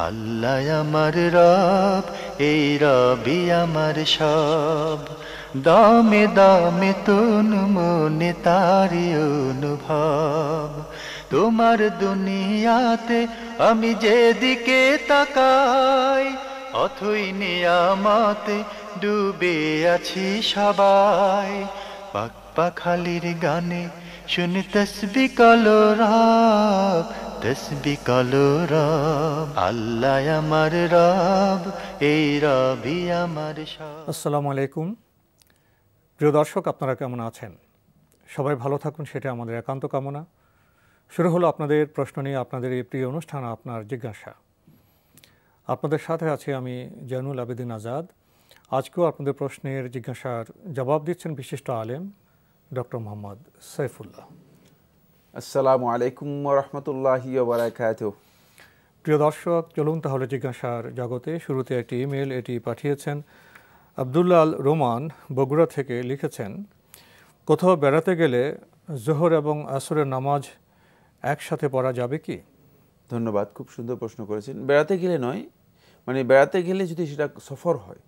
আল্লাহ আমার রব, এই রবি আমার সব। দামে দামে তুন মনে তারি অনুভব। তোমার দুনিয়াতে আমি যেদিকে তাকাই, অথই নিয়ামতে ডুবে আছি সবাই। পাক পাখালির গানে শুনি তসবি কলরব, তসবি কলরব। আল্লাহ আমার রব, এই রবি আমার সব। আসসালামু আলাইকুম। প্রিয় দর্শক, আপনারা কেমন আছেন? সবাই ভালো থাকুন, সেটা আমাদের একান্ত কামনা। শুরু হলো আপনাদের প্রশ্ন নিয়ে আপনাদের এই প্রিয় অনুষ্ঠান আপনার জিজ্ঞাসা। আপনাদের সাথে আছি আমি জয়নুল আবেদিন আজাদ। আজকেও আপনাদের প্রশ্নের জিজ্ঞাসার জবাব দিচ্ছেন বিশিষ্ট আলেম ডক্টর মোহাম্মদ সাইফুল্লাহ। আসসালামু আলাইকুম ওয়া রাহমাতুল্লাহি ওয়া বারাকাতুহু। প্রিয় দর্শক, চলুন তাহলে জিজ্ঞাসার জগতে। শুরুতে একটি ইমেল, এটি পাঠিয়েছেন আব্দুল্লাহ আল রোমান, বগুড়া থেকে। লিখেছেন, কোথাও বেড়াতে গেলে জোহর এবং আসরের নামাজ একসাথে পড়া যাবে কি? ধন্যবাদ, খুব সুন্দর প্রশ্ন করেছেন। বেড়াতে গেলে নয়, মানে বেড়াতে গেলে যদি সেটা সফর হয়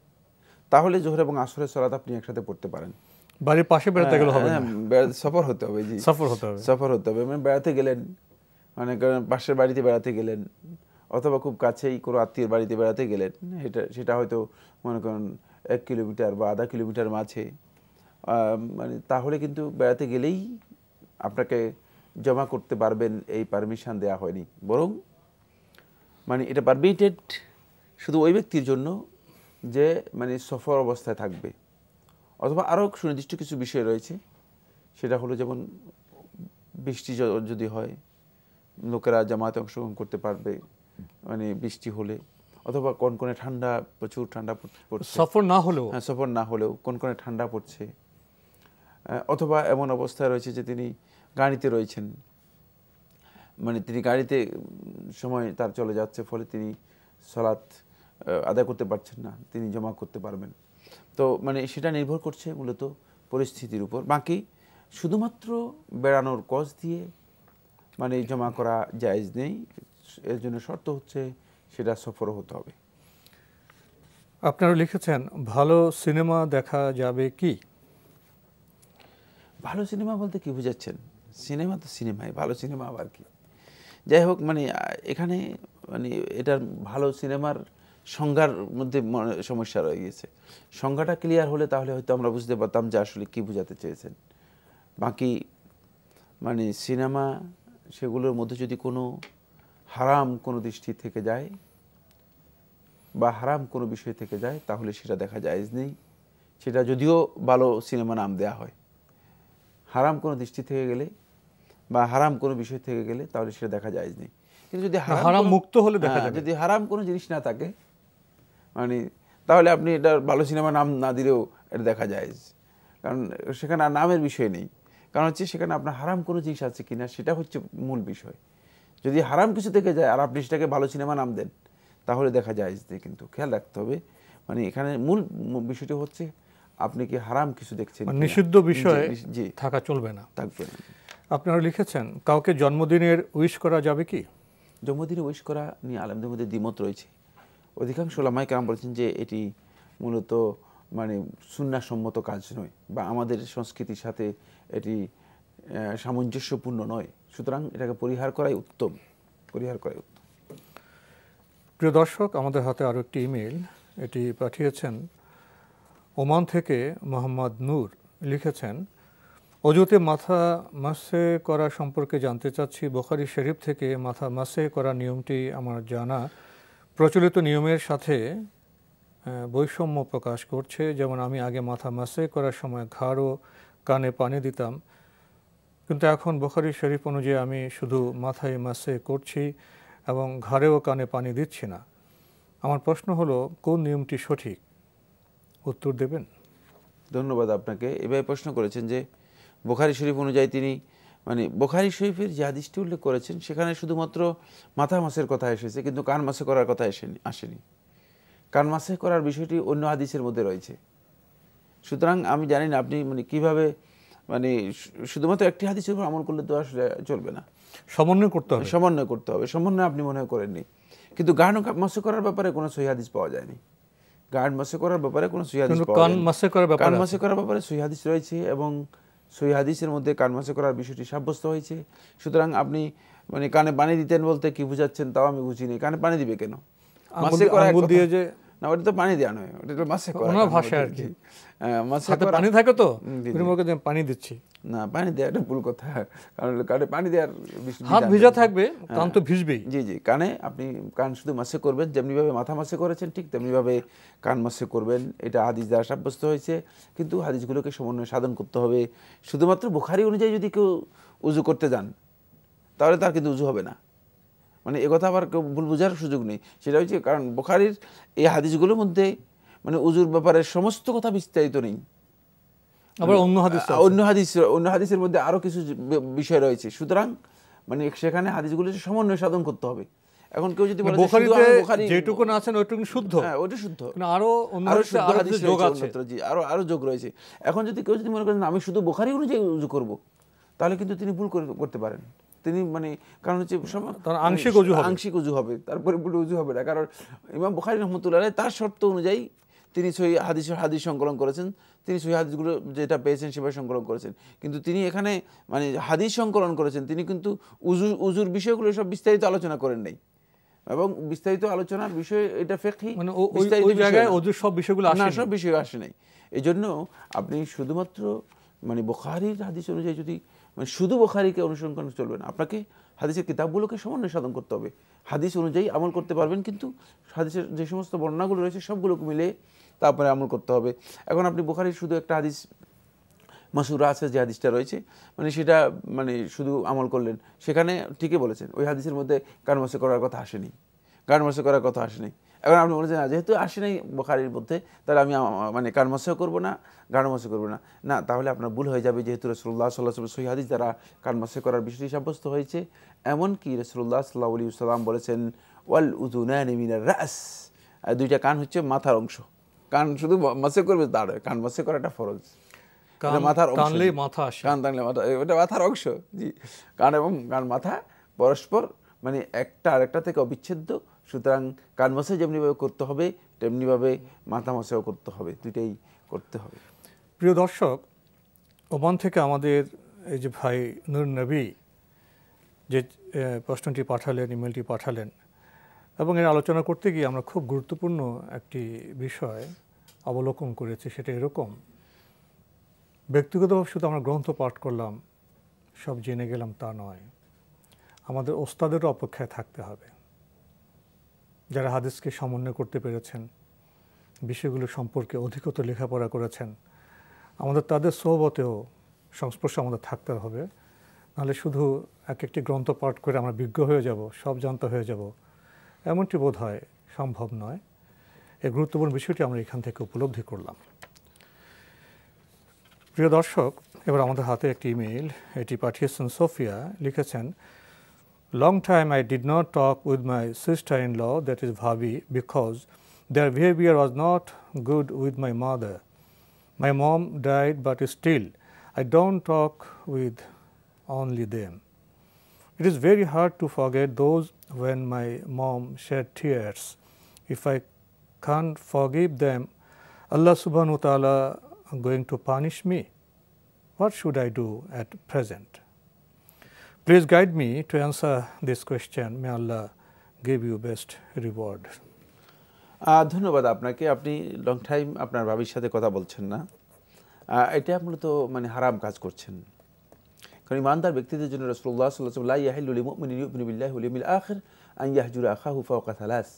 তাহলে জোহর এবং আসরের সালাত আপনি একসাথে পড়তে পারেন। বাড়ির পাশে বেড়াতে গেলে হবে না, সফর হতে হবে। জি, সফর হতে হবে। সফর হতে হবে, মানে বেড়াতে গেলেন, মানে পাশের বাড়িতে বেড়াতে গেলেন অথবা খুব কাছেই কোনো আত্মীয়ের বাড়িতে বেড়াতে গেলেন, সেটা হয়তো মনে করেন 1 কিলোমিটার বা আধা কিলোমিটার মাঝে, মানে তাহলে কিন্তু বেড়াতে গেলেই আপনাকে জমা করতে পারবেন, এই পারমিশন দেওয়া হয়নি। বরং মানে এটা পারমিটেড শুধু ওই ব্যক্তির জন্য যে মানে সফর অবস্থায় থাকবে, অথবা আরও সুনির্দিষ্ট কিছু বিষয় রয়েছে। সেটা হলো যেমন বৃষ্টি যদি হয়, লোকেরা জামাতে অংশগ্রহণ করতে পারবে মানে বৃষ্টি হলে, অথবা কনকনে ঠান্ডা, প্রচুর ঠান্ডা পড়ছে, সফর না হলেও, হ্যাঁ সফর না হলেও কনকনে ঠান্ডা পড়ছে, অথবা এমন অবস্থায় রয়েছে যে তিনি গাড়িতে রয়েছেন, মানে তিনি গাড়িতে সময় তার চলে যাচ্ছে, ফলে তিনি সালাত আদায় করতে পারছেন না, তিনি জমা করতে পারবেন। তো মানে সেটা নির্ভর করছে মূলত পরিস্থিতির উপর। বাকি শুধুমাত্র বেড়ানোর কজ দিয়ে মানে জমা করা জায়েজ নেই। এর জন্য শর্ত হচ্ছে সেটা সফরও হতে হবে। আপনারা লিখেছেন, ভালো সিনেমা দেখা যাবে কি? ভালো সিনেমা বলতে কি বুঝাচ্ছেন? সিনেমা তো সিনেমাই, ভালো সিনেমা আবার কি? যাই হোক, মানে এখানে মানে এটার ভালো সিনেমার সংজ্ঞার মধ্যে সমস্যা রয়ে গিয়েছে। সংজ্ঞাটা ক্লিয়ার হলে তাহলে হয়তো আমরা বুঝতে পারতাম যে আসলে কি বোঝাতে চেয়েছেন। বাকি মানে সিনেমা, সেগুলোর মধ্যে যদি কোনো হারাম কোনো দৃষ্টি থেকে যায় বা হারাম কোনো বিষয় থেকে যায়, তাহলে সেটা দেখা জায়েজ নেই। সেটা যদিও ভালো সিনেমা নাম দেয়া হয়, হারাম কোনো দৃষ্টি থেকে গেলে বা হারাম কোনো বিষয় থেকে গেলে তাহলে সেটা দেখা জায়েজ নেই। কিন্তু যদি হারাম মুক্ত হলে দেখা যাবে। যদি হারাম কোনো জিনিস না থাকে, মানে তাহলে আপনি এটা ভালো সিনেমা নাম না দিলেও এটা দেখা জায়েজ। কারণ সেখানে আর নামের বিষয় নেই, কারণ হচ্ছে সেখানে আপনার হারাম কোনো জিনিস আছে কিনা সেটা হচ্ছে মূল বিষয়। যদি হারাম কিছু থেকে যায় আর আপনি সেটাকে ভালো সিনেমা নাম দেন, তাহলে দেখা জায়েজ নেই। কিন্তু খেয়াল রাখতে হবে, মানে এখানে মূল বিষয়টি হচ্ছে আপনি কি হারাম কিছু দেখছেন, নিষিদ্ধ বিষয়ে থাকা চলবে না, থাকবে না। আপনারা লিখেছেন, কাউকে জন্মদিনের উইশ করা যাবে কি? জন্মদিনে উইশ করা নিয়ে আলেমদের মধ্যে দ্বিমত রয়েছে। অধিকাংশ উলামায়ে কেরাম বলেছেন যে এটি মূলত মানে সুন্নাহসম্মত কাজ নয়, বা আমাদের সংস্কৃতির সাথে এটি সামঞ্জস্যপূর্ণ নয়। সুতরাং এটাকে পরিহার করাই উত্তম। প্রিয় দর্শক, আমাদের হাতে আরও একটি ইমেল, এটি পাঠিয়েছেন ওমান থেকে মোহাম্মদ নূর। লিখেছেন, অজুতে মাথা মাসে করা সম্পর্কে জানতে চাচ্ছি। বুখারী শরীফ থেকে মাথা মাসে করা নিয়মটি আমার জানা প্রচলিত নিয়মের সাথে বৈষম্য প্রকাশ করছে। যেমন আমি আগে মাথা মাসে করার সময় ঘাড় ও কানে পানি দিতাম, কিন্তু এখন বুখারী শরীফ অনুযায়ী আমি শুধু মাথায় মাসে করছি এবং ঘাড়ে ও কানে পানি দিচ্ছি না। আমার প্রশ্ন হলো, কোন নিয়মটি সঠিক? উত্তর দেবেন? ধন্যবাদ আপনাকে। এভাবে প্রশ্ন করেছেন যে বুখারী শরীফ অনুযায়ী তিনি, মানে বুখারী শরীফের যে হাদিসটি উল্লেখ করেছেন সেখানে শুধুমাত্র মাথা মাসের কথা এসেছে, কিন্তু কান মাসে করার কথা আসেনি। কান মাসে করার বিষয়টি অন্য হাদিসের মধ্যে রয়েছে। সুতরাং আমি জানি না আপনি মানে কিভাবে, মানে শুধুমাত্র একটি হাদিসের উপর আমল করলে তো আসলে চলবে না, সমন্বয় করতে হবে। সমন্বয় আপনি মনে করেননি, কিন্তু গান মাসে করার ব্যাপারে কোনো সহিহ হাদিস পাওয়া যায়নি। গান মাসে করার ব্যাপারে কোনো সহিহ হাদিস পাওয়া যায়নি। কান মাসে করার ব্যাপারে সহিহ হাদিস রয়েছে এবং সহিহ হাদিসের মধ্যে কান মাসে করার বিষয়টি সাব্যস্ত হয়েছে। সুতরাং আপনি মানে কানে পানি দিতেন বলতে কি বুঝাচ্ছেন তাও আমি বুঝিনি। কানে পানি দিবে কেন? মাসে করা দিয়ে যে না, ওটা তো পানি দেওয়া নয়, ওটা তো মাসে করা ওনার ভাষা আর কি। মাসে করা পানি থাকে তো পানি দিচ্ছি না, পানি দেওয়া এটা ভুল কথা। কারণ কানে পানি দেওয়ার হাত ভিজা থাকবে, কান তো ভিজবেই। জি জি, কানে আপনি কান শুধু মাসে করবেন, যেমনিভাবে মাথা মাসে করেছেন ঠিক তেমনিভাবে কান মাসে করবেন। এটা হাদিস দ্বারা সাব্যস্ত হয়েছে। কিন্তু হাদিসগুলোকে সমন্বয় সাধন করতে হবে। শুধুমাত্র বুখারী অনুযায়ী যদি কেউ উজু করতে যান তাহলে তার কিন্তু উজু হবে না। মানে একথা আবার কেউ ভুল বোঝার সুযোগ নেই। সেটা হচ্ছে কারণ বুখারীর এই হাদিসগুলোর মধ্যে মানে উজুর ব্যাপারে সমস্ত কথা বিস্তারিত নেই। আবার অন্য হাদিসের মধ্যে আরো কিছু বিষয় রয়েছে। সুতরাং মানে সেখানে হাদিসগুলো সমন্বয় সাধন করতে হবে। এখন কেউ যদি বলে বুখারী যেটুকু আছেন ওইটুকু শুদ্ধ, হ্যাঁ ওটা শুদ্ধ, আরো অন্য হাদিসে যোগ আছে, জি আরো যোগ রয়েছে। এখন যদি কেউ যদি মনে করেন আমি শুধু বুখারী অনুযায়ী উজু করব, তাহলে কিন্তু তিনি ভুল করতে পারেন। তিনি মানে কারণ হচ্ছে আংশিক উজু হবে, তারপরে পুরো উজু হবে না। কারণ ইমাম বুখারী রাহমাতুল্লাহ আলাইহি তার শর্ত অনুযায়ী তিনি সহিহ হাদিস সংকলন করেছেন। তিনি সহিহ হাদিসগুলো যেটা পেয়েছেন সেভাবে সংকলন করেছেন। কিন্তু তিনি এখানে মানে হাদিস সংকলন করেছেন, তিনি কিন্তু উজুর বিষয়গুলো সব বিস্তারিত আলোচনা করেন নাই। এবং বিস্তারিত আলোচনার বিষয় এটা ফিকহি, মানে ওই জায়গায় ওজুর সব বিষয়গুলো আসে না, সব বিষয় আসে নাই। এই জন্য আপনি শুধুমাত্র মানে বুখারীর হাদিস অনুযায়ী যদি মানে শুধু বুখারীকে অনুসরণ করে চলবে না, আপনাকে হাদিসের কিতাবগুলোকে সমন্বয় সাধন করতে হবে। হাদিস অনুযায়ী আমল করতে পারবেন, কিন্তু হাদিসের যে সমস্ত বর্ণনাগুলো রয়েছে সবগুলোকে মিলে তারপরে আমল করতে হবে। এখন আপনি বুখারীর শুধু একটা হাদিস মাসুরা আছে, যে হাদিসটা রয়েছে মানে সেটা মানে শুধু আমল করলেন, সেখানে ঠিকই বলেছেন ওই হাদিসের মধ্যে কান মাসে করার কথা আসেনি, কান মাসে করার কথা আসেনি। এখন আপনি বলেছেন যেহেতু আসে নাই বুখারীর মধ্যে, তাহলে আমি মানে কান মাসেও করবো না, গান মাসে করবো না। না, তাহলে আপনার ভুল হয়ে যাবে। যেহেতু রাসূলুল্লাহ সাল্লাল্লাহু আলাইহি ওয়াসাল্লাম সহিহ হাদিস দ্বারা কান মাসে করার বিষয়টি সাব্যস্ত হয়েছে। এমনকি রাসূলুল্লাহ সাল্লাল্লাহু আলাইহি ওয়াসাল্লাম বলেছেন ওয়াল উযুনানি মিনার রাস, দুইটা কান হচ্ছে মাথার অংশ। কান শুধু মাসে করবে তা নয়, কান মাসে করাটা ফরজ। মাথার অংশ, কান টানলে মাথা, এটা মাথার অংশ। জি, কান এবং কান মাথা পরস্পর মানে একটা আরেকটা থেকে অবিচ্ছেদ্য। সুতরাং কান মাসে যেমনিভাবে করতে হবে তেমনিভাবে মাথা মাসেও করতে হবে, দুইটাই করতে হবে। প্রিয় দর্শক, ওমান থেকে আমাদের এই যে ভাই নূর নবী যে প্রশ্নটি পাঠালেন, ইমেলটি পাঠালেন, এবং এর আলোচনা করতে গিয়ে আমরা খুব গুরুত্বপূর্ণ একটি বিষয় অবলোকন করেছি। সেটা এরকম, ব্যক্তিগতভাবে শুধু আমরা গ্রন্থ পাঠ করলাম, সব জেনে গেলাম তা নয়। আমাদের ওস্তাদেরও অপেক্ষায় থাকতে হবে, যারা হাদিসকে সমন্বয় করতে পেরেছেন, বিষয়গুলো সম্পর্কে অধিকতর লেখাপড়া করেছেন। আমাদের তাদের সোহবতেও সংস্পর্শে আমাদের থাকতে হবে। নাহলে শুধু একটি গ্রন্থ পাঠ করে আমরা বিজ্ঞ হয়ে যাব, সব জানতে হয়ে যাব, এমনটি বোধ হয় সম্ভব নয়। এই গুরুত্বপূর্ণ বিষয়টি আমরা এখান থেকে উপলব্ধি করলাম। প্রিয় দর্শক, এবার আমাদের হাতে একটি ইমেইল, এটি পাঠিয়েছেন সোফিয়া। লিখেছেন, Long time I did not talk with my sister-in-law, that is Bhabi, because their behavior was not good with my mother. My mom died, but still I don't talk with only them. It is very hard to forget those when my mom shed tears. If I can't forgive them, Allah subhanahu wa ta'ala going to punish me? What should I do at present? Please guide me to answer this question. May Allah give you best reward. ধন্যবাদ আপনাকে। আপনি long time আপনার ভাবির সাথে কথা বলছেন না, এটা মূলত মানে হারাম কাজ করছেন। কারণ ইমানদার ব্যক্তিদের জন্য রাসূলুল্লাহ সাল্লাল্লাহু আলাইহি ওয়াসাল্লাম লা ইয়াহিল্লু লিলমুমিনিন ইউমিনু বিল্লাহি ওয়াল ইয়াউমিল আখির আন ইয়াহজুরা আখাহু ফাওকা সালাস,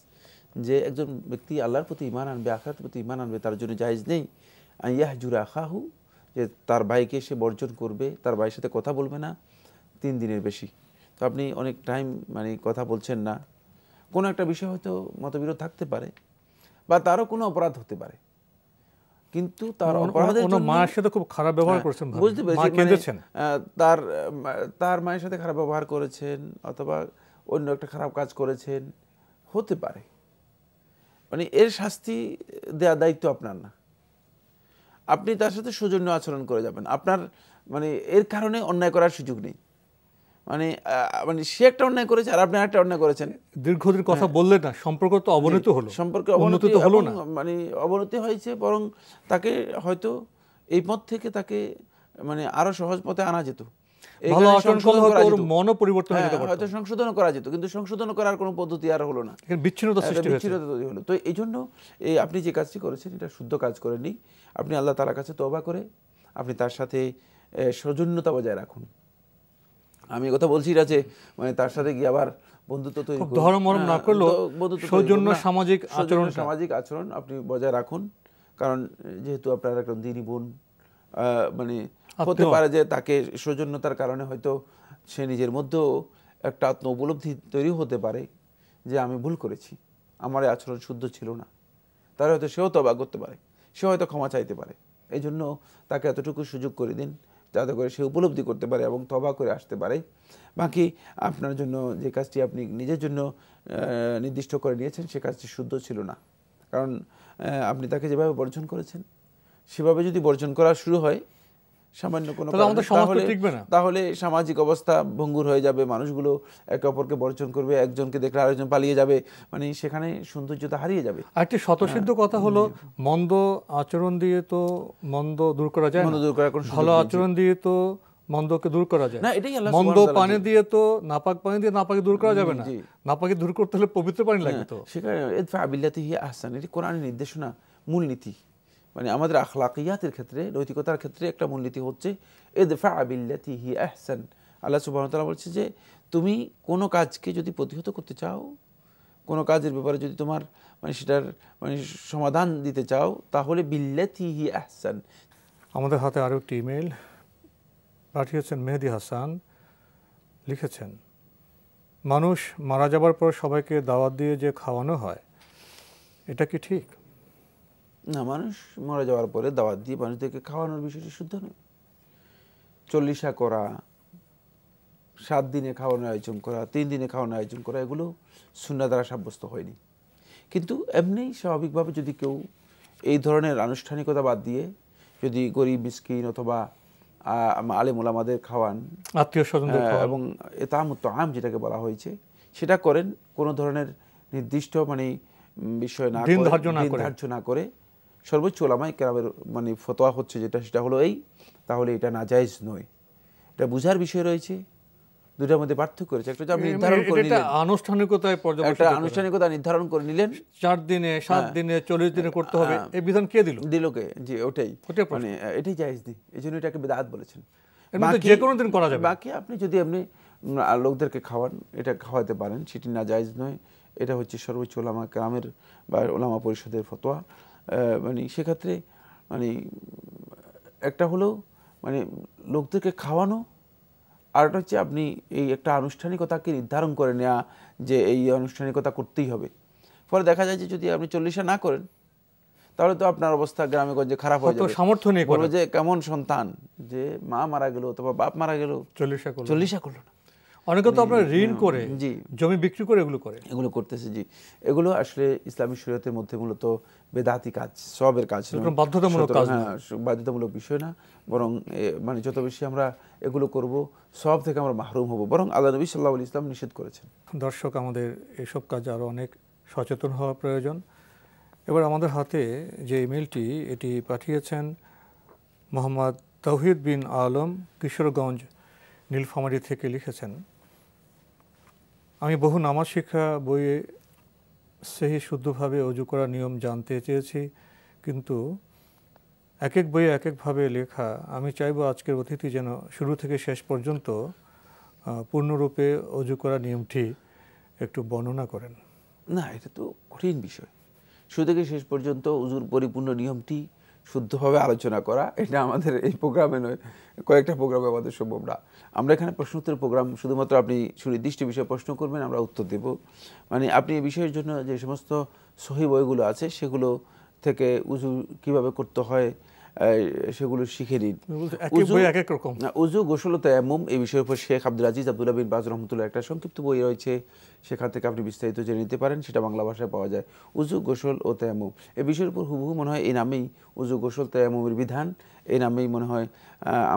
যে একজন ব্যক্তি আল্লাহর প্রতি ঈমান আনবে, আখিরাতের প্রতি ঈমান আনবে, তার জন্য জায়েজ নেই আন ইয়াহজুরা আখাহু, যে তার ভাইকে সে বর্জন করবে, তার ভাইয়ের সাথে কথা বলবে না 3 দিনের বেশি। তো আপনি অনেক টাইম মানে কথা বলছেন না, কোনো একটা বিষয় হয়তো মতবিরোধ থাকতে পারে বা তারও কোনো অপরাধ হতে পারে, কিন্তু তার অপরাধের জন্য মায়ের সাথে খুব খারাপ ব্যবহার করেছেন, বুঝতে পেরেছেন, তার মায়ের সাথে খারাপ ব্যবহার করেছেন অথবা অন্য একটা খারাপ কাজ করেছেন, হতে পারে। মানে এর শাস্তি দেওয়ার দায়িত্ব আপনার না। আপনি তার সাথে সৌজন্য আচরণ করে যাবেন, আপনার মানে এর কারণে অন্যায় করার সুযোগ নেই। মানে মানে সে একটা অন্যায় করেছে আর আপনি আরেকটা অন্যায় করেছেন। দীর্ঘদিন কথা বললেন না, সম্পর্ক তো অবনতি হলো, সম্পর্কে উন্নতি তো হলো না, মানে অবনতি হয়েছে, বরং তাকে হয়তো এই পথ থেকে তাকে মানে আরো সহজ পথে আনা যেত, ভালো আচরণ করলে হয়তো ওর মনও পরিবর্তন হয়ে যেতে পারত, হয়তো সংশোধন করা যেত, কিন্তু সংশোধন করার কোনো পদ্ধতি আর হলো না, বিচ্ছিন্নতা সৃষ্টি হয়েছে। তৈরি হলো। তো এই জন্য এই আপনি যে কাজটি করেছেন এটা শুদ্ধ কাজ করেননি। আপনি আল্লাহ তাআলার কাছে তওবা করে আপনি তার সাথে সৌজন্যতা বজায় রাখুন। আমি কথা বলছি না যে মানে তার সাথে গিয়ে আবার বন্ধুত্ব তৈরি করুন, ধর্মমরম না করলেও সৌজন্য সামাজিক আচরণ, সামাজিক আচরণ আপনি বজায় রাখুন। কারণ যেহেতু আপনার একটা দিনী বোন, মানে হতে পারে যে তাকে সৌজন্যতার কারণে হয়তো সে নিজের মধ্যেও একটা আত্ম উপলব্ধি তৈরি হতে পারে যে আমি ভুল করেছি, আমার এই আচরণ শুদ্ধ ছিল না। তাহলে হয়তো সেও তওবা করতে পারে, সে হয়তো ক্ষমা চাইতে পারে। এই জন্য তাকে এতটুকু সুযোগ করে দিন যাতে করে সে উপলব্ধি করতে পারে এবং তওবা করে আসতে পারে। বাকি আপনার জন্য যে কাজটি আপনি নিজের জন্য নির্দিষ্ট করে নিয়েছেন সে কাজটি শুদ্ধ ছিল না। কারণ আপনি তাকে যেভাবে বর্জন করেছেন সেভাবে যদি বর্জন করা শুরু হয় সামান্য কোনো তাহলে সামাজিক অবস্থা ভঙ্গুর হয়ে যাবে, মানুষগুলো একে অপরকে বর্জন করবে, একজনকে দেখলে আরেকজন পালিয়ে যাবে, মানে সেখানে সৌন্দর্যতা হারিয়ে যাবে। একটি স্বতঃসিদ্ধ কথা হলো মন্দ আচরণ দিয়ে তো মন্দ দূর করা যায় না, ভালো আচরণ দিয়ে তো মন্দকে দূর করা যায় না। মন্দ পানি দিয়ে তো নাপাক পানি দিয়ে নাপাকি দূর করা যাবে না, নাপাকি দূর করতে হলে পবিত্র পানি লাগবে। তো সেখানে ইদফা বিল্লাতি আহসান এটি কোরআনের নির্দেশনা, মূলনীতি। মানে আমাদের আখলাকিয়াতের ক্ষেত্রে, নৈতিকতার ক্ষেত্রে একটা মূলনীতি হচ্ছে ইদফা বিল্লাতি হি আহসান। আল্লাহ সুবহানাহু ওয়া তাআলা বলছে যে তুমি কোনো কাজকে যদি প্রতিহত করতে চাও, কোনো কাজের ব্যাপারে যদি তোমার মানে সেটার মানে সমাধান দিতে চাও, তাহলে বিল্লাতি হি আহসান। আমাদের হাতে আরও একটি ইমেল পাঠিয়েছেন মেহেদি হাসান, লিখেছেন মানুষ মারা যাবার পর সবাইকে দাওয়াত দিয়ে যে খাওয়ানো হয় এটা কি ঠিক? না, মানুষ মারা যাওয়ার পরে দাওয়াত দিয়ে মানুষদেরকে খাওয়ানোর বিষয়টি শুদ্ধ নয়। 40 করা, 7 দিনে খাওয়ানোর আয়োজন করা, 3 দিনে খাওয়ানোর আয়োজন করা, এগুলো সুন্নাহ দ্বারা সাব্যস্ত হয়নি। কিন্তু এমনি স্বাভাবিকভাবে যদি কেউ এই ধরনের আনুষ্ঠানিকতা বাদ দিয়ে যদি গরিব মিসকিন অথবা আলেম ওলামাদের খাওয়ান, আত্মীয় স্বজনদের এবং ইতামুত তাআম যেটাকে বলা হয়েছে সেটা করেন, কোনো ধরনের নির্দিষ্ট মানে বিষয় না করে, ধার্য না করে, সর্বোচ্চ উলামায়ে কেরামের মানে ফতোয়া হচ্ছে যেটা, সেটা হলো এই, তাহলে এটা নাজায়েজ নয়। এটা বুঝার বিষয় রয়েছে, দুটার মধ্যে পার্থক্য রয়েছে। একটা আপনি নির্ধারণ করে নিলেন, একটা আনুষ্ঠানিকতা নির্ধারণ করে নিলেন 4 দিনে 7 দিনে 40 দিনে করতে হবে, এই বিধান কে দিল কে? জি, ওটাই মানে এটাই জায়েজ নেই, এজন্য এটাকে বিদআত বলেছেন। যে কোনো দিন করা যাবে। বাকি আপনি যদি আপনি লোকদেরকে খাওয়ান, এটা খাওয়াতে পারেন, সেটি নাজায়েজ নয়। এটা হচ্ছে সর্বোচ্চ উলামা কেরামের বা উলামা পরিষদের ফতোয়া। মানে সেক্ষেত্রে মানে একটা হলো মানে লোকদেরকে খাওয়ানো, আর একটা হচ্ছে আপনি এই একটা আনুষ্ঠানিকতাকে নির্ধারণ করে নেওয়া যে এই আনুষ্ঠানিকতা করতেই হবে। ফলে দেখা যায় যে যদি আপনি 40 না করেন তাহলে তো আপনার অবস্থা গ্রামে গঞ্জে খারাপ হয়ে যাবে, সামর্থ্য নেই বলবে যে কেমন সন্তান যে মা মারা গেল অথবা বাপ মারা গেল, 40 করলো না। অনেকে তো আপনার ঋণ করে, জি, জমি বিক্রি করে এগুলো করতেছে। জি, এগুলো আসলে ইসলামী শরীয়তের মধ্যে মূলত বেদাতি কাজ, সবের কাজ, বাধ্যতামূলক কাজ, বাধ্যতামূলক বিষয় না। বরং মানে যত বেশি আমরা এগুলো করব সব থেকে আমরা মাহরুম হব, বরং আল্লাহ নবী সাল্লাল্লাহু আলাইহি ওয়াসাল্লাম নিষেধ করেছেন। দর্শক, আমাদের এইসব কাজে আরও অনেক সচেতন হওয়া প্রয়োজন। এবার আমাদের হাতে যে ইমেলটি, এটি পাঠিয়েছেন মোহাম্মদ তাওহিদ বিন আলম, কিশোরগঞ্জ নীলফামারী থেকে। লিখেছেন আমি বহু নামাজ শিক্ষা বইয়ে সহি শুদ্ধভাবে অজু করার নিয়ম জানতে চেয়েছি, কিন্তু এক এক বইয়ে এক একভাবে লেখা। আমি চাইব আজকের অতিথি যেন শুরু থেকে শেষ পর্যন্ত পূর্ণরূপে অজু করার নিয়মটি একটু বর্ণনা করেন। না, এটা তো কঠিন বিষয়। শুরু থেকে শেষ পর্যন্ত অজুর পরিপূর্ণ নিয়মটি শুদ্ধভাবে আলোচনা করা, এটা আমাদের এই প্রোগ্রামে নয়, কয়েকটা প্রোগ্রামে আমাদের সম্ভব না। আমরা এখানে প্রশ্নোত্তর প্রোগ্রাম, শুধুমাত্র আপনি সুনির্দিষ্ট বিষয়ে প্রশ্ন করবেন, আমরা উত্তর দেব। মানে আপনি এই বিষয়ের জন্য যে সমস্ত সহিহ বইগুলো আছে সেগুলো থেকে উজু কিভাবে করতে হয় সেগুলো শিখে নিন। উজু, গোসল ও তায়াম্মুম, এই বিষয়ের উপর শেখ আব্দুল আজিজ আব্দুল্লাহ বিন বাজ রহমতুল্লাহ একটা সংক্ষিপ্ত বই রয়েছে, সেখান থেকে আপনি বিস্তারিত জেনে নিতে পারেন, সেটা বাংলা ভাষায় পাওয়া যায়। উজু, গোসল ও তায়াম্মুম, এই বিষয়ের উপর হুবহু মনে হয় এই নামেই উজু, গোসল, তায়াম্মুমের বিধান, এই নামেই মনে হয়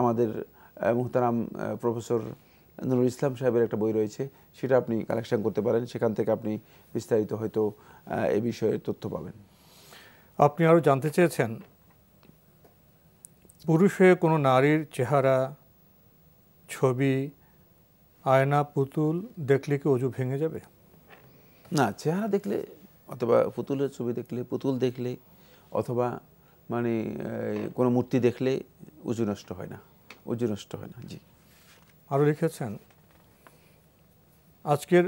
আমাদের মুহতারাম প্রফেসর নুরুল ইসলাম সাহেবের একটা বই রয়েছে, সেটা আপনি কালেকশন করতে পারেন, সেখান থেকে আপনি বিস্তারিত হয়তো এই বিষয়ে তথ্য পাবেন। আপনি আরও জানতে চেয়েছেন, পুরুষে কোনো নারীর চেহারা, ছবি, আয়না, পুতুল দেখলে কি অজু ভেঙে যাবে? না, চেহারা দেখলে অথবা পুতুলের ছবি দেখলে, পুতুল দেখলে অথবা মানে কোনো মূর্তি দেখলে উজু নষ্ট হয় না, উজু নষ্ট হয় না। জি। আরও লিখেছেন, আজকের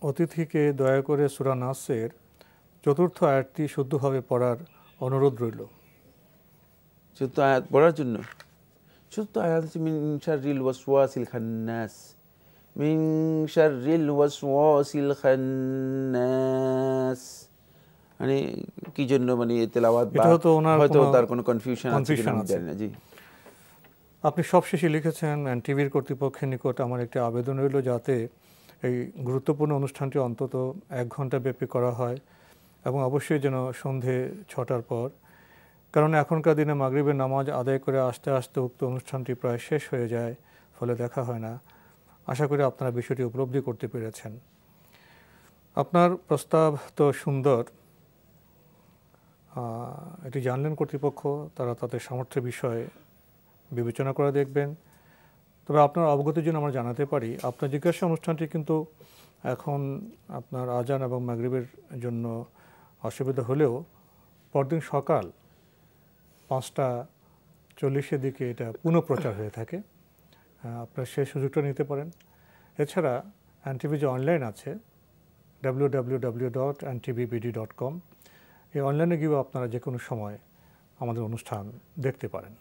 অতিথিকে দয়া করে সূরা নাসের ৪র্থ আয়াতটি শুদ্ধভাবে পড়ার অনুরোধ রইল। চতুর্থ আয়াত পড়ার জন্য, চতুর্থ আয়াত হচ্ছে মিন শাররিল ওয়াসওয়াসিল খান্নাস, মিন শাররিল ওয়াসওয়াসিল খান্নাস। মানে কি জন্য মানে তেলাওয়াত, বা হয়তো তার কোনো কনফিউশন আছে কিনা আমি জানি না। জি। আপনি সবশেষে লিখেছেন, টিভির কর্তৃপক্ষের নিকট আমার একটি আবেদন রইল যাতে এই গুরুত্বপূর্ণ অনুষ্ঠানটি অন্তত 1 ঘন্টা ব্যাপী করা হয় এবং অবশ্যই যেন সন্ধে 6টার পর, কারণ এখনকার দিনে মাগরিবের নামাজ আদায় করে আস্তে আস্তে উক্ত অনুষ্ঠানটি প্রায় শেষ হয়ে যায়, ফলে দেখা হয় না। আশা করি আপনারা বিষয়টি উপলব্ধি করতে পেরেছেন। আপনার প্রস্তাব তো সুন্দর, এটি জানলেন কর্তৃপক্ষ, তারা তাদের সামর্থ্যের বিষয়ে বিবেচনা করে দেখবেন। তবে আপনার অবগতির জন্য আমরা জানাতে পারি, আপনার জিজ্ঞাসা অনুষ্ঠানটি কিন্তু এখন আপনার আজান এবং মাগরিবের জন্য অসুবিধা হলেও পরদিন সকাল 5:40-এর দিকে এটা পুনঃপ্রচার হয়ে থাকে। আপনার সেই সুযোগটা নিতে পারেন। এছাড়া এনটিভি যে অনলাইন আছে www.ntvbd.com, এই অনলাইনে গিয়েও আপনারা যে কোনো সময় আমাদের অনুষ্ঠান দেখতে পারেন।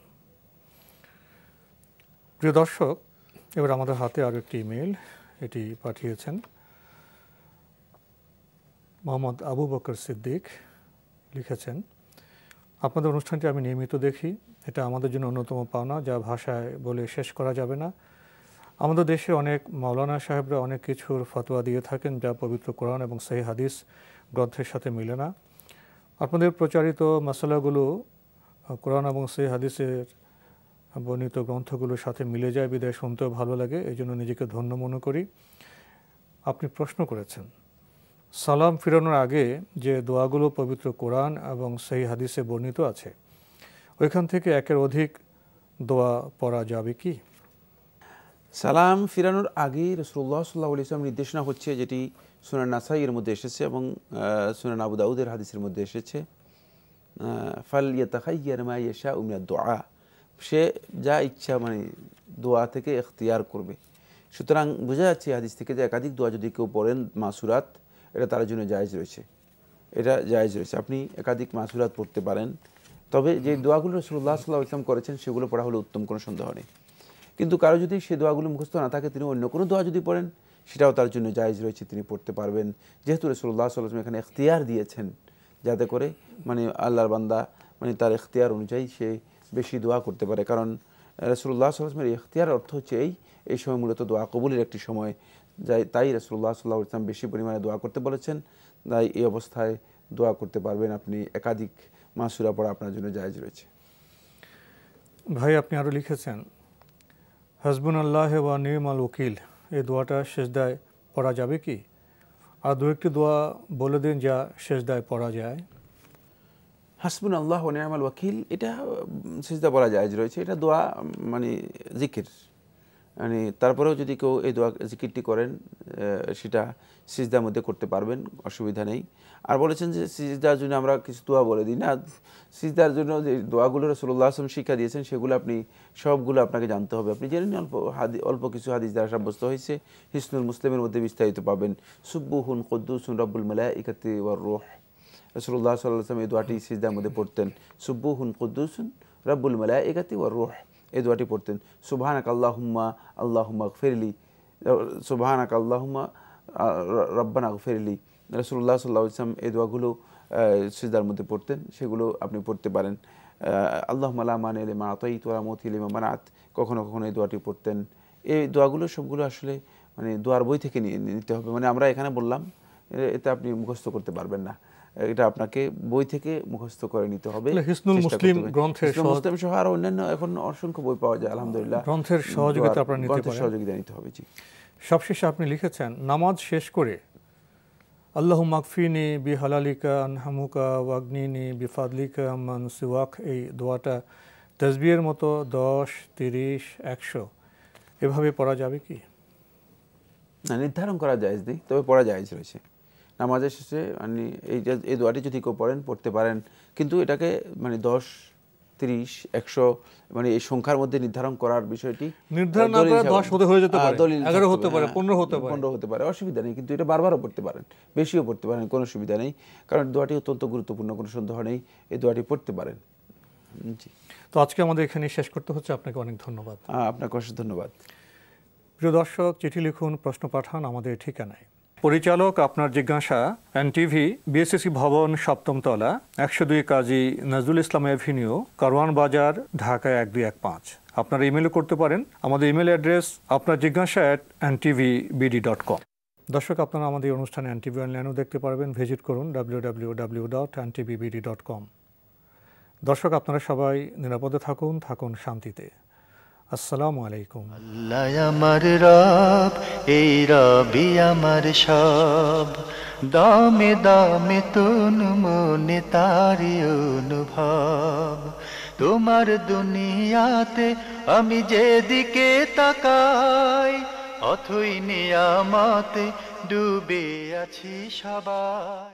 প্রিয় দর্শক, এবার আমাদের হাতে আরও একটি ইমেল, এটি পাঠিয়েছেন মোহাম্মদ আবু বকর সিদ্দিক। লিখেছেন, আপনাদের অনুষ্ঠানটি আমি নিয়মিত দেখি, এটা আমাদের জন্য অন্যতম পাওনা যা ভাষায় বলে শেষ করা যাবে না। আমাদের দেশে অনেক মাওলানা সাহেবরা অনেক কিছুর ফতোয়া দিয়ে থাকেন যা পবিত্র কোরআন এবং সহিহ হাদিস গ্রন্থের সাথে মিলে না। আপনাদের প্রচারিত মাসালাগুলো কোরআন এবং সহিহ হাদিসের বর্ণিত গ্রন্থগুলোর সাথে মিলে যায়, বিদায় শুনতেও ভালো লাগে, এই জন্য নিজেকে ধন্য মনে করি। আপনি প্রশ্ন করেছেন, সালাম ফিরানোর আগে যে দোয়াগুলো পবিত্র কোরআন এবং সহিহ হাদিসে বর্ণিত আছে, ওইখান থেকে একের অধিক দোয়া পড়া যাবে কি? সালাম ফিরানোর আগেই রাসূলুল্লাহ সাল্লাল্লাহু আলাইহি ওয়াসাল্লাম নির্দেশনা হচ্ছে, যেটি সুনান নাসাইয়ের মধ্যে এসেছে এবং সুনান আবু দাউদের হাদিসের মধ্যে এসেছে, ফালইয়াতাখায়্যার মা ইয়াশাউ মিনাদ দুআ, সে যা ইচ্ছা মানে দোয়া থেকে ইখতিয়ার করবে। সুতরাং বোঝা যাচ্ছে হাদিস থেকে যে একাধিক দোয়া যদি কেউ পড়েন মাসুরাত, এটা তার জন্য জায়েজ রয়েছে, এটা জায়েজ রয়েছে। আপনি একাধিক মাসুরাত পড়তে পারেন, তবে যে দোয়াগুলো রাসূলুল্লাহ সাল্লাল্লাহু আলাইহি ওয়াসাল্লাম করেছেন সেগুলো পড়া হলো উত্তম, কোনো সন্দেহ নেই। কিন্তু কারো যদি সে দোয়াগুলো মুখস্থ না থাকে, তিনি অন্য কোনো দোয়া যদি পড়েন সেটাও তার জন্য জায়েজ রয়েছে, তিনি পড়তে পারবেন, যেহেতু রাসূলুল্লাহ সাল্লাল্লাহু আলাইহি ওয়াসাল্লাম এখানে ইখতিয়ার দিয়েছেন যাতে করে মানে আল্লাহর বান্দা মানে তার ইখতিয়ার অনুযায়ী সে বেশি দোয়া করতে পারে। কারণ রাসূলুল্লাহ সাল্লাল্লাহু আলাইহি ওয়াসাল্লামের ইখতিয়ার অর্থ হচ্ছে এই সময় মূলত দোয়া কবুলের একটি সময়, তাই রাসূলুল্লাহ সাল্লাল্লাহু আলাইহি ওয়াসাল্লাম বেশি পরিমাণে দোয়া করতে বলেছেন। তাই এই অবস্থায় দোয়া করতে পারবেন, আপনি একাধিক মাসুরা পড়া আপনার জন্য জায়েজ রয়েছে। ভাই, আপনি আরও লিখেছেন, হাসবুনাল্লাহ ওয়া নি'মাল ওয়াকিল, এই দোয়াটা সেজদায় পড়া যাবে কি? আর দু একটি দোয়া বলে দিন যা সেজদায় পড়া যায়। হাসবুনাল্লাহ ওয়া নি'মাল ওয়াকিল, এটা সিজদা পড়া জায়েজ রয়েছে, এটা দোয়া মানে জিকির, মানে তারপরেও যদি কেউ এই দোয়া জিকিরটি করেন সেটা সিজদার মধ্যে করতে পারবেন, অসুবিধা নেই। আর বলেছেন যে সিজদার জন্য আমরা কিছু দোয়া বলে দিই না, সিজদার জন্য যে দোয়াগুলো রাসূলুল্লাহ সাল্লাল্লাহু আলাইহি ওয়াসাল্লাম শিক্ষা দিয়েছেন সেগুলো আপনি সবগুলো আপনাকে জানতে হবে। আপনি জেনে নিন, অল্প কিছু হাদিস দ্বারা সাব্যস্ত হয়েছে, হিসনুল মুসলিমের মধ্যে বিস্তারিত পাবেন। সুব্বুহুন কুদ্দুসুন রাব্বুল মালাইকাতি ওয়ার রূহ, রাসূলুল্লাহ সাল্লাল্লাহু আলাইহি ওয়াসাল্লাম এই দোয়াটি সিজদার মধ্যে পড়তেন, সুব্বুহুন কুদ্দুসুন রাব্বুল মালাইকাতি ওয়ার রূহ, এই দোয়াটি পড়তেন। সুবহানাকা আল্লাহুম্মা আল্লাহুম্মা গফিরলি, সুবহানাকা আল্লাহুম্মা রব্বানা গফিরলি, রাসূলুল্লাহ সাল্লাল্লাহু আলাইহি ওয়াসাল্লাম এই দোয়াগুলো সিজদার মধ্যে পড়তেন, সেগুলো আপনি পড়তে পারেন। আল্লাহুম্মা লা মানি'a লিমা আতাইতা ওয়া লা মুতি'a লিমা মানা'ত, কখনো কখনো এই দোয়াটি পড়তেন। এই দোয়াগুলো সবগুলো আসলে মানে দোয়ার বই থেকে নিতে হবে, মানে আমরা এখানে বললাম, এতে আপনি মুখস্থ করতে পারবেন না। এটা আপনাকে বই থেকে মুখস্থ করে নিতে হবে। হিসনুল মুসলিম গ্রন্থের মুসলিম সহ আর অন্যান্য এখন অসংখ্য বই পাওয়া যায় আলহামদুলিল্লাহ, গ্রন্থের সহযোগিতা আপনারা নিতে পারেন। সহযোগিতা নিতে হবে। জি। সবশেষে আপনি লিখেছেন, নামাজ শেষ করে আল্লাহুম্মা কফিনি বিহালালিকা আনহামুকা ওয়াগনিনি বিফাদলিকা মান সিওয়াক, এই দোয়াটা তাসবিহের মতো 10, 30, 100 এভাবে পড়া যাবে কি? না, নির্ধারণ করা জায়েজ নেই, তবে পড়া জায়েজ রয়েছে। নামাজের শেষে মানে এই দোয়াটি যদি কেউ পড়তে পারেন, কিন্তু এটাকে মানে 10, 30, 100 মানে এই সংখ্যার মধ্যে নির্ধারণ করার বিষয়টি নির্ধারণ না করে 10 হয়ে যেতে পারে, 11 হতে পারে, 15 হতে পারে, অসুবিধা নেই। কিন্তু এটা বারবারও পড়তে পারেন, বেশিও পড়তে পারেন, কোনো অসুবিধা নেই, কারণ দোয়াটি অত্যন্ত গুরুত্বপূর্ণ, কোনো সন্দেহ নেই, এই দোয়াটি পড়তে পারেন। জি। তো আজকে আমাদের এখানে শেষ করতে হচ্ছে। আপনাকে অনেক ধন্যবাদ। আপনাকে অশেষ ধন্যবাদ। প্রিয় দর্শক, চিঠি লিখুন, প্রশ্ন পাঠান আমাদের ঠিকানায়। পরিচালক আপনার জিজ্ঞাসা, এনটিভি, বিএসসি ভবন, 7ম তলা, 102 কাজী নজরুল ইসলাম এভিনিউ, কারওয়ান বাজার, ঢাকা 1215। আপনারা ইমেলও করতে পারেন। আমাদের ইমেল অ্যাড্রেস আপনার জিজ্ঞাসা @ntvbd.com। দর্শক, আপনারা আমাদের অনুষ্ঠানে এনটিভি অনলাইনেও দেখতে পারবেন। ভিজিট করুন www.ntvbd.com। দর্শক, আপনারা সবাই নিরাপদে থাকুন শান্তিতে। আসসালামু আলাইকুম। আল্লাহ আমার রব, এই রবি আমার সব, দামে দামে তুন মনে তারি অনুভব। তোমার দুনিয়াতে আমি যেদিকে তাকাই, অথই নিয়ামতে ডুবে আছি সবাই।